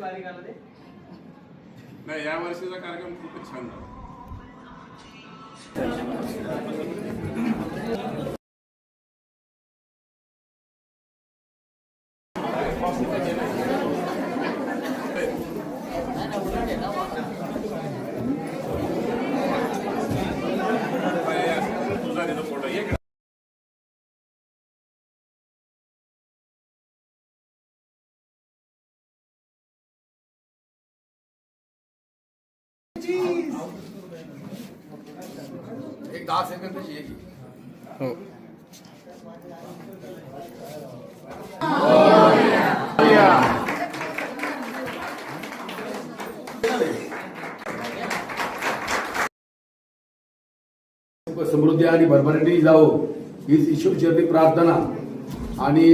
बारीक आलं ते नाही, या वर्षीचा कार्यक्रम खूपच छान झाला. तुझा तिथं फोटो एक एक 10 सेकंदाची एक हो. समृद्धी आणि भरभराटी जावो हीच ईश्वरचरणी प्रार्थना. आणि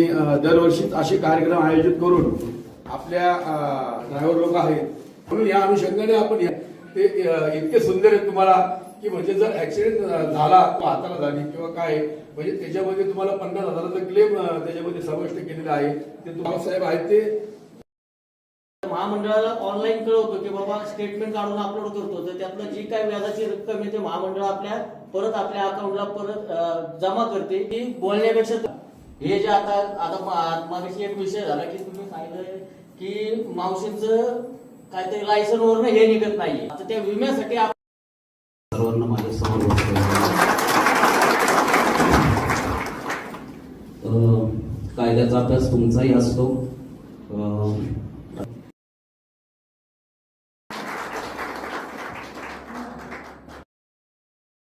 दरवर्षीच असे कार्यक्रम आयोजित करून आपल्या ड्रायव्हर लोक आहेत म्हणून या अनुषंगाने आपण ते इतके सुंदर आहेत तुम्हाला की म्हणजे जर ऍक्सिडेंट झाला हाताला झाली किंवा काय म्हणजे त्याच्यामध्ये तुम्हाला 50,000चा क्लेम त्याच्यामध्ये समाविष्ट केलेला आहे. ते तुम्हाला साहेब आहेत ते महामंडळाला ऑनलाईन कळवतो की बाबा स्टेटमेंट काढून अपलोड करतो, तर त्यातलं जी काही व्याजाची रक्कम आहे ते महामंडळ परत आपल्या अकाउंटला परत जमा करते. ती बोलण्यापेक्षा हे जे आता मागाशी एक विषय झाला की तुम्ही सांगितलं की मावशींचं काहीतरी लायसन वरनं हे निघत नाहीये. आता त्या विम्यासाठी सर्वांना माझ्या समोर कायद्याचा अभ्यास तुमचाही असतो.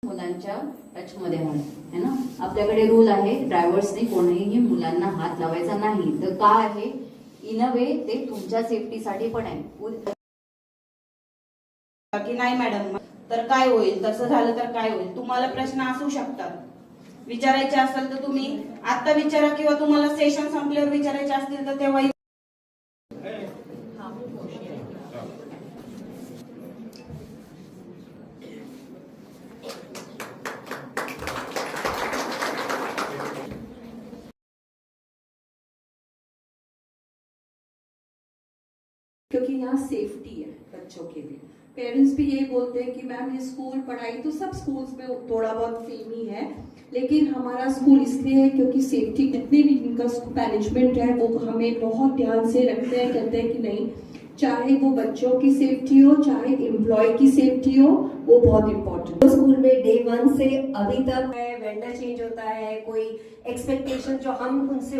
मुलांच्या टचमध्ये आहे ना. आपल्याकडे रूल आहे ड्रायव्हर्सने कोणीही मुलांना हात लावायचा नाही. तर का आहे इन अ वे ते तुमच्या सेफ्टीसाठी पण आहे की नाही मॅडम तर काय होईल, तसं झालं तर काय होईल. तुम्हाला प्रश्न असू शकतात, विचारायचे असेल तर तुम्ही आता विचारा किंवा तुम्हाला सेशन संपल्यावर विचारायचे असतील तर तेव्हा. क्योंकि यहाँ सेफ्टी है बच्चों के लिए. पेरेंट्स भी यही बोलते हैं कि मैम ये स्कूल पढ़ाई तो सब स्कूल्स में थोड़ा बहुत सेम ही है, लेकिन हमारा स्कूल इसलिए है क्योंकि सेफ्टी जितने भी इनका मैनेजमेंट है वो हमें बहुत ध्यान से रखते हैं. कहते हैं कि नहीं, चाहे वो बच्चों की सेफ्टी हो चाहे एम्प्लॉय की सेफ्टी हो, वो बहुत इम्पोर्टेंट है. स्कूल में डे 1 से अभी तक वेंडर चेंज होता है, कोई एक्सपेक्टेशन जो हम उनसे